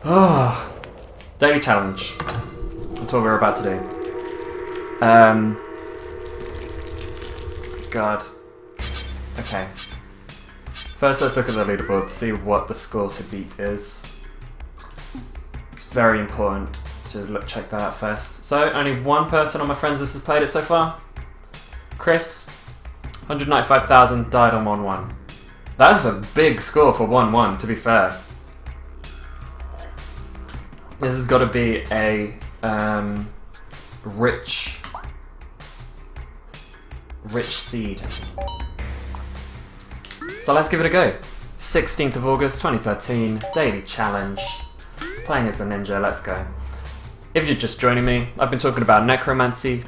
Oh, daily challenge. That's what we're about to do. God. Okay. First, let's look at the leaderboard to see what the score to beat is. It's very important to check that out first. So, only one person on my friends list has played it so far. Chris, 195,000, died on 1-1. That's a big score for 1-1, to be fair. This has got to be a rich seed. So let's give it a go. 16th of August 2013, daily challenge. Playing as a ninja, let's go. If you're just joining me, I've been talking about necromancy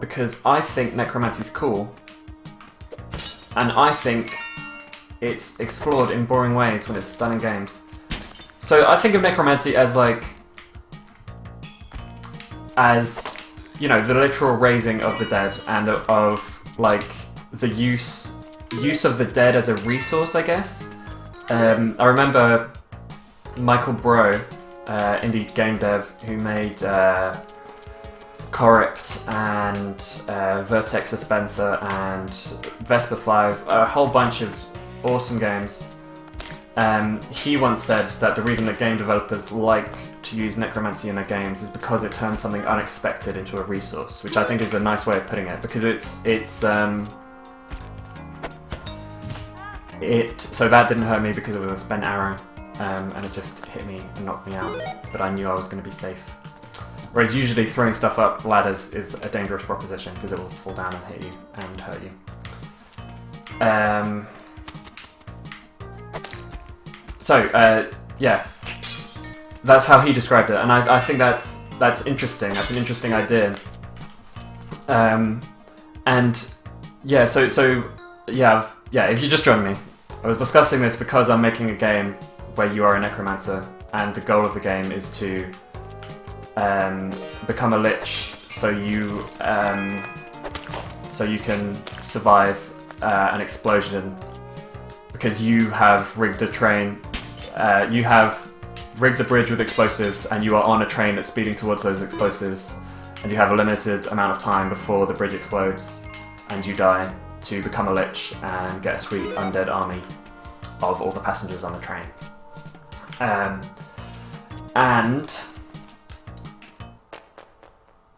because I think necromancy is cool, and I think it's explored in boring ways when it's done in games. So I think of necromancy as you know, the literal raising of the dead and of like the use of the dead as a resource, I guess. I remember Michael Bro, indie game dev, who made Corrupt and Vertex Dispenser and Vesper 5, a whole bunch of awesome games. He once said that the reason that game developers like to use necromancy in their games is because it turns something unexpected into a resource, which I think is a nice way of putting it, because so that didn't hurt me because it was a spent arrow, and it just hit me and knocked me out, but I knew I was going to be safe. Whereas usually throwing stuff up ladders is a dangerous proposition because it will fall down and hit you and hurt you. Yeah, that's how he described it, and I think that's interesting. That's an interesting idea. And yeah, if you just joined me, I was discussing this because I'm making a game where you are a necromancer, and the goal of the game is to become a lich, so you can survive an explosion, because you have rigged a train. You have rigged a bridge with explosives, and you are on a train that's speeding towards those explosives, and you have a limited amount of time before the bridge explodes, and you die to become a lich and get a sweet undead army of all the passengers on the train. And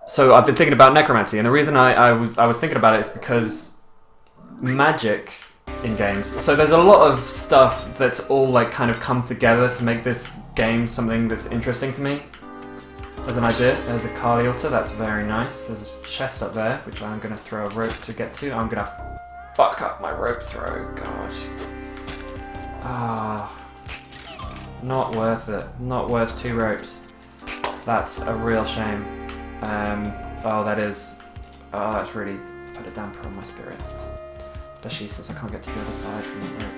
so I've been thinking about necromancy, and the reason I was thinking about it is because magic in games. So there's a lot of stuff that's all like kind of come together to make this game something that's interesting to me. There's an idea. There's a Kali altar. That's very nice. There's a chest up there, which I'm going to throw a rope to get to. I'm going to fuck up my rope throw. God. Not worth it. Not worth 2 ropes. That's a real shame. That's really put a damper on my spirits. Especially since I can't get to the other side from the rope.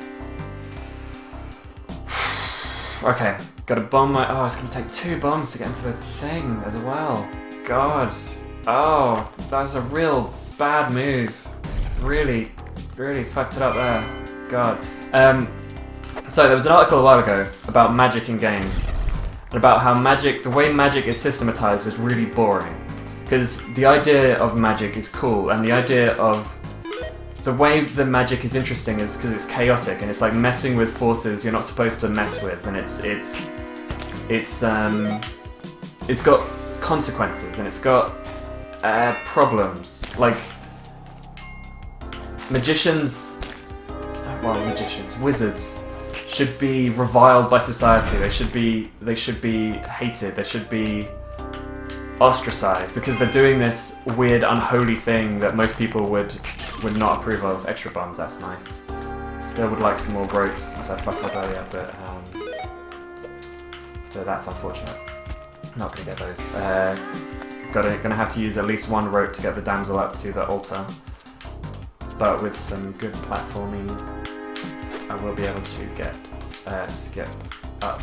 Okay, gotta bomb my... Oh, it's gonna take 2 bombs to get into the thing as well. God. Oh, that's a real bad move. Really, really fucked it up there. God. So there was an article a while ago about magic in games, and about how the way magic is systematized is really boring. Because the idea of magic is cool, and the idea of the way the magic is interesting is because it's chaotic, and it's like messing with forces you're not supposed to mess with, and it's got consequences, and it's got problems. Like wizards should be reviled by society. They should be hated. They should be ostracized because they're doing this weird, unholy thing that most people would not approve of. Extra bombs, that's nice. Still would like some more ropes because I fucked up earlier, but so that's unfortunate. Not gonna get those. Gonna have to use at least 1 rope to get the damsel up to the altar. But with some good platforming, I will be able to get skip up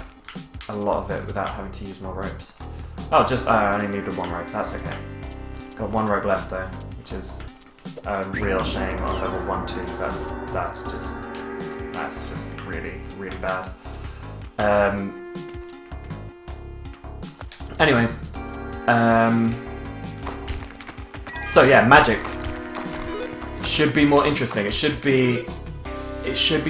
a lot of it without having to use more ropes. Oh, I only needed 1 rope. That's okay. Got 1 rope left though, which is a real shame on level 1-2. That's just really, really bad. Anyway, so yeah, magic should be more interesting. It should be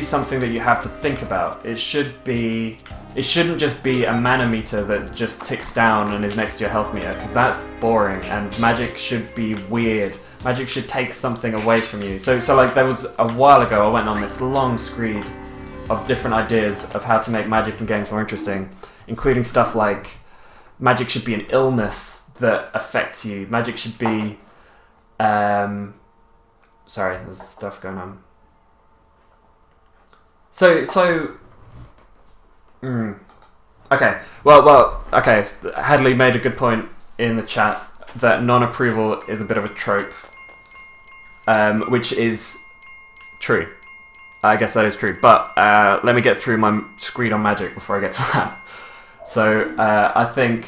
something that you have to think about. It shouldn't just be a mana meter that just ticks down and is next to your health meter, because that's boring, and magic should be weird. Magic should take something away from you. So like there was a while ago, I went on this long screed of different ideas of how to make magic in games more interesting, including stuff like magic should be an illness that affects you. Magic should be... sorry, there's stuff going on. Okay. Well. Okay. Hadley made a good point in the chat that non-approval is a bit of a trope, which is true. I guess that is true. But let me get through my screed on magic before I get to that. So I think,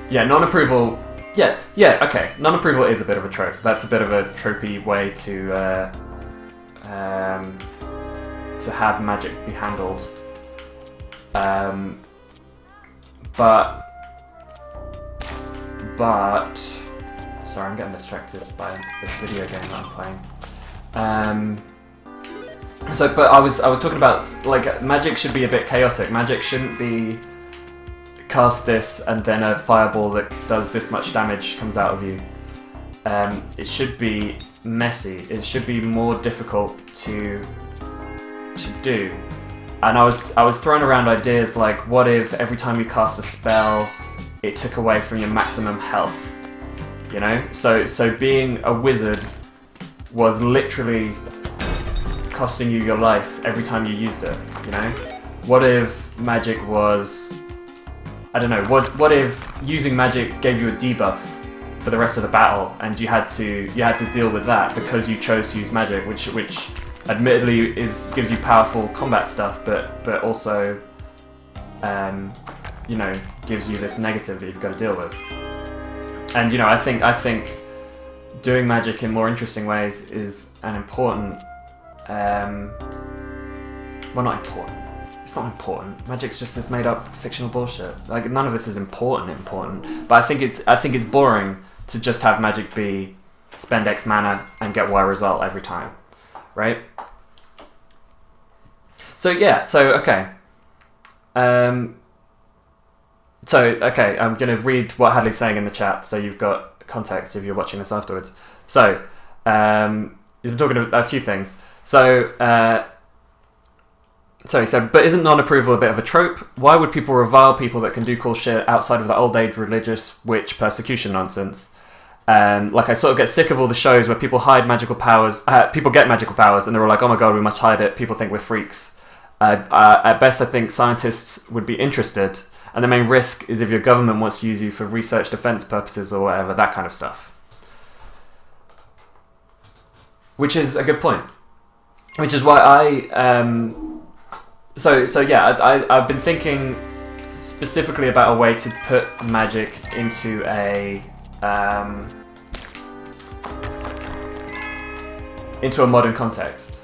yeah, non-approval. Yeah. Okay. Non-approval is a bit of a trope. That's a bit of a tropey way to have magic be handled. But sorry, I'm getting distracted by this video game that I'm playing. But I was talking about, like, magic should be a bit chaotic. Magic shouldn't be cast this and then a fireball that does this much damage comes out of you. It should be messy. It should be more difficult to do. And I was throwing around ideas like, what if every time you cast a spell, it took away from your maximum health? You know? So being a wizard was literally costing you your life every time you used it, you know? What if magic was... I don't know, what if using magic gave you a debuff for the rest of the battle, and you had to deal with that because you chose to use magic, which admittedly gives you powerful combat stuff, but also you know, gives you this negative that you've got to deal with. And you know, I think doing magic in more interesting ways is an important well, not important. It's not important. Magic's just this made-up fictional bullshit. Like, none of this is important. But I think it's boring to just have magic be spend X mana and get Y result every time, right? So yeah. Okay, I'm gonna read what Hadley's saying in the chat, so you've got context if you're watching this afterwards. So he's been talking about a few things. So he said, but isn't non-approval a bit of a trope? Why would people revile people that can do cool shit outside of the old age religious witch persecution nonsense? Like, I sort of get sick of all the shows where people hide magical powers, people get magical powers, and they're all like, oh my god, we must hide it, people think we're freaks. At best, I think scientists would be interested, and the main risk is if your government wants to use you for research defense purposes or whatever, that kind of stuff. Which is a good point. Which is why I've been thinking specifically about a way to put magic into a modern context.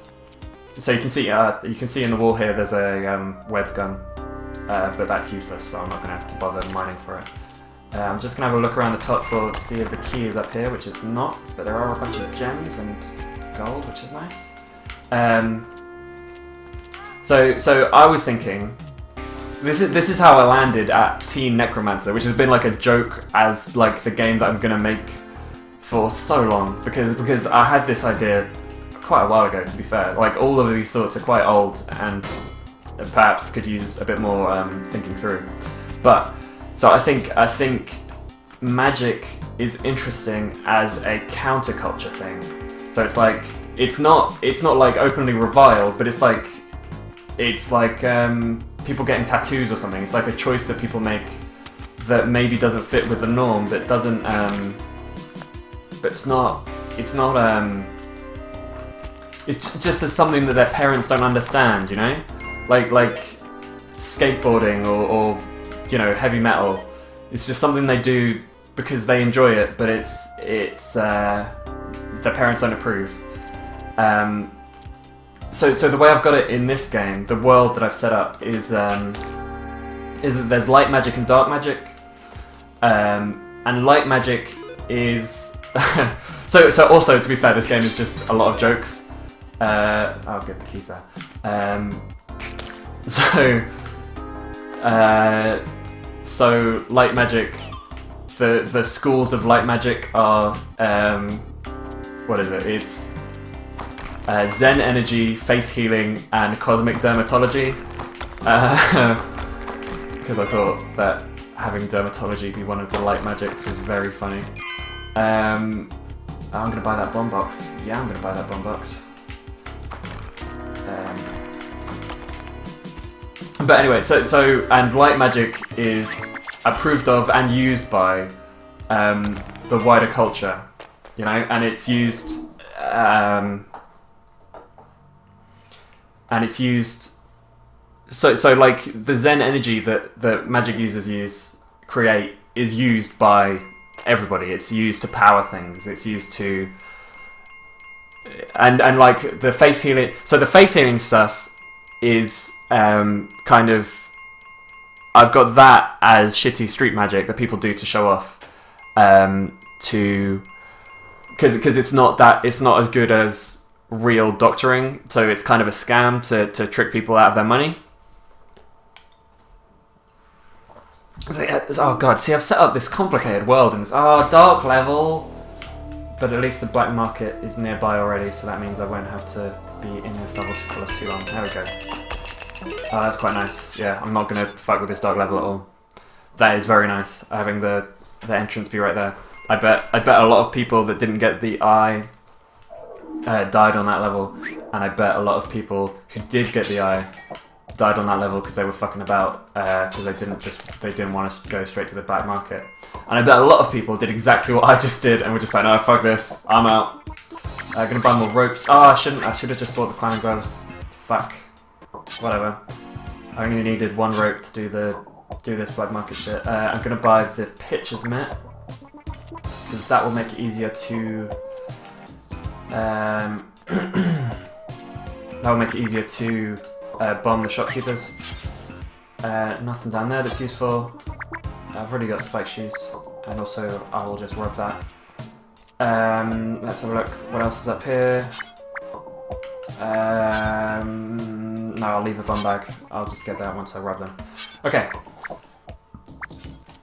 So you can see in the wall here there's a web gun, but that's useless, so I'm not going to bother mining for it. I'm just going to have a look around the top floor to see if the key is up here, which it's not, but there are a bunch of gems and gold, which is nice. So I was thinking, this is how I landed at Teen Necromancer, which has been like a joke as like the game that I'm gonna make for so long, because I had this idea quite a while ago, to be fair. Like, all of these thoughts are quite old and perhaps could use a bit more thinking through. But so I think magic is interesting as a counterculture thing. So it's like it's not like openly reviled, but it's like people getting tattoos or something. It's like a choice that people make that maybe doesn't fit with the norm, but doesn't but it's just as something that their parents don't understand, you know? Like skateboarding or you know, heavy metal. It's just something they do because they enjoy it, but it's their parents don't approve. So the way I've got it in this game, the world that I've set up is is that there's light magic and dark magic. And light magic is... so also, to be fair, this game is just a lot of jokes. I'll get the keys there. So light magic, the schools of light magic are, what is it? It's Zen energy, faith healing, and cosmic dermatology. Because I thought that having dermatology be one of the light magics was very funny. I'm gonna buy that bomb box. Yeah, I'm gonna buy that bomb box. But anyway, so and light magic is approved of and used by the wider culture, you know, and it's used so like the Zen energy that magic users create is used by everybody. It's used to power things. It's used to and like the faith healing. So the faith healing stuff is kind of, I've got that as shitty street magic that people do to show off, because it's not as good as real doctoring, so it's kind of a scam to trick people out of their money. Oh god, see, I've set up this complicated world in this dark level, but at least the black market is nearby already, so that means I won't have to be in this level for too long. There we go. Oh, that's quite nice. Yeah, I'm not gonna fuck with this dark level at all. That is very nice, having the entrance be right there. I bet a lot of people that didn't get the eye died on that level, and I bet a lot of people who did get the eye died on that level because they were fucking about, because they didn't want to go straight to the black market. And I bet a lot of people did exactly what I just did and were just like, no, fuck this, I'm out. I'm gonna buy more ropes. Oh, I should have just bought the climbing gloves. Fuck. Whatever. I only needed one rope to do this black market shit. I'm gonna buy the pitcher's mitt, because that will make it easier to bomb the shopkeepers. Nothing down there that's useful. I've already got spike shoes, and also I will just rob that. Let's have a look. What else is up here? No, I'll leave the bomb bag. I'll just get that once I rob them. Okay.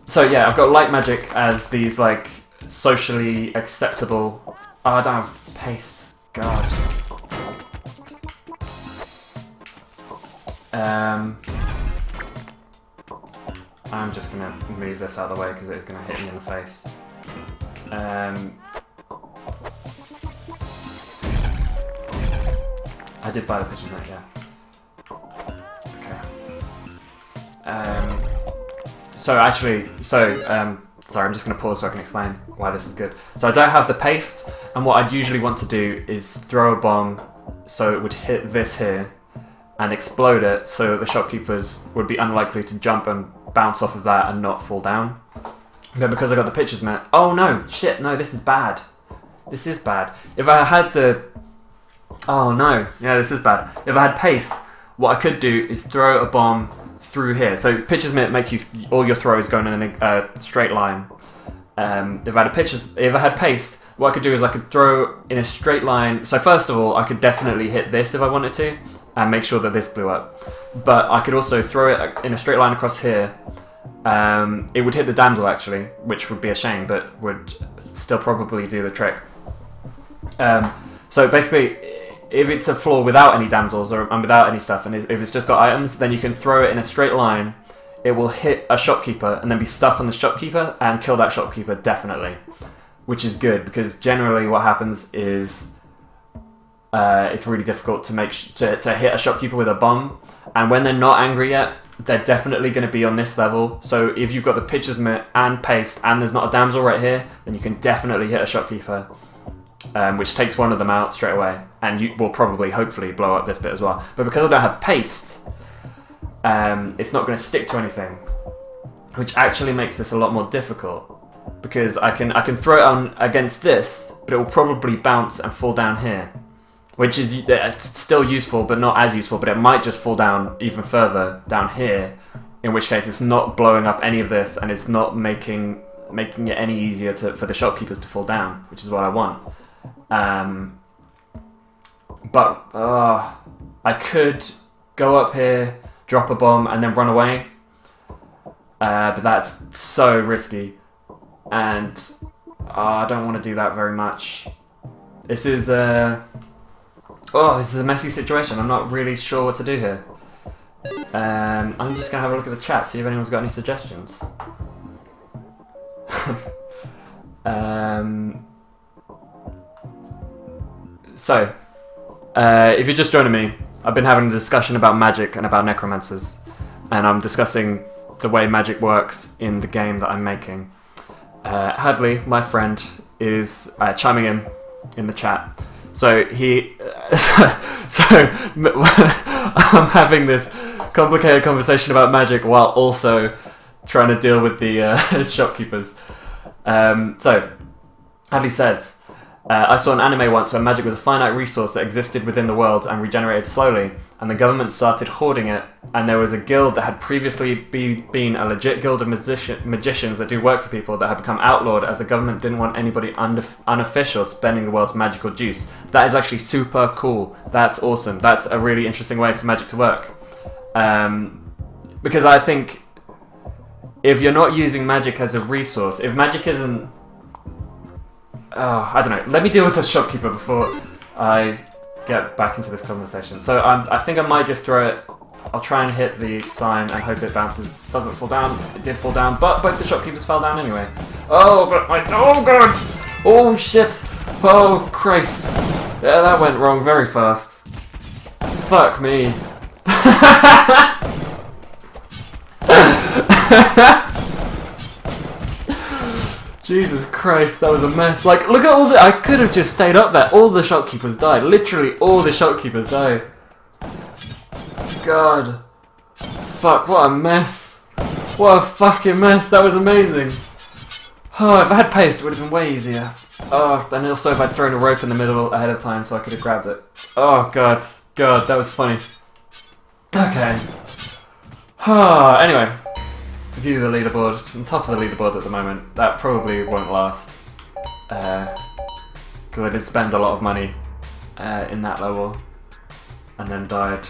So yeah, I've got light magic as these like socially acceptable. Oh, I don't have paste. God. I'm just gonna move this out of the way because it's gonna hit me in the face. I did buy the pitcher's mitt, yeah. Okay. Sorry, I'm just going to pause so I can explain why this is good. So I don't have the paste, and what I'd usually want to do is throw a bomb so it would hit this here and explode it, so that the shopkeepers would be unlikely to jump and bounce off of that and not fall down. But because I got the pitcher's mitt, oh no, shit, no, this is bad. This is bad. If I had the... Oh no, yeah, this is bad. If I had paste, what I could do is throw a bomb through here. So pitcher's mitt makes you all your throws going in a straight line. If I had paste, what I could do is I could throw in a straight line. So first of all, I could definitely hit this if I wanted to, and make sure that this blew up. But I could also throw it in a straight line across here. It would hit the damsel actually, which would be a shame, but would still probably do the trick. So basically, if it's a floor without any damsels and without any stuff, and if it's just got items, then you can throw it in a straight line. It will hit a shopkeeper and then be stuck on the shopkeeper and kill that shopkeeper definitely, which is good because generally what happens is it's really difficult to to hit a shopkeeper with a bomb, and when they're not angry yet, they're definitely going to be on this level. So if you've got the pitcher's mitt and paste and there's not a damsel right here, then you can definitely hit a shopkeeper. Which takes one of them out straight away, and you will probably, hopefully, blow up this bit as well. But because I don't have paste, it's not going to stick to anything, which actually makes this a lot more difficult. Because I can throw it on against this, but it will probably bounce and fall down here, which is still useful, but not as useful. But it might just fall down even further down here, in which case it's not blowing up any of this, and it's not making it any easier for the shopkeepers to fall down, which is what I want. But I could go up here, drop a bomb, and then run away. But that's so risky, and I don't want to do that very much. This is a messy situation. I'm not really sure what to do here. I'm just gonna have a look at the chat, see if anyone's got any suggestions. So, if you're just joining me, I've been having a discussion about magic and about necromancers, and I'm discussing the way magic works in the game that I'm making. Hadley, my friend, is chiming in the chat. So I'm having this complicated conversation about magic while also trying to deal with the shopkeepers. So Hadley says, I saw an anime once where magic was a finite resource that existed within the world and regenerated slowly, and the government started hoarding it, and there was a guild that had previously been a legit guild of magicians that do work for people that had become outlawed as the government didn't want anybody unofficial spending the world's magical juice. That is actually super cool. That's awesome. That's a really interesting way for magic to work. Because I think if you're not using magic as a resource, if magic isn't... I don't know. Let me deal with the shopkeeper before I get back into this conversation. So I think I might just throw it. I'll try and hit the sign and hope it bounces. Doesn't fall down. It did fall down, but both the shopkeepers fell down anyway. Oh, but oh god! Oh shit! Oh Christ! Yeah, that went wrong very fast. Fuck me. Jesus Christ, that was a mess. Like, look at all the... I could have just stayed up there. All the shopkeepers died. Literally, all the shopkeepers died. God. Fuck, what a mess. What a fucking mess. That was amazing. Oh, if I had pace, it would have been way easier. Oh, and also if I'd thrown a rope in the middle ahead of time so I could have grabbed it. Oh, God. God, that was funny. Okay. Anyway. View the leaderboard. I'm top of the leaderboard at the moment. That probably won't last. Because I did spend a lot of money in that level. And then died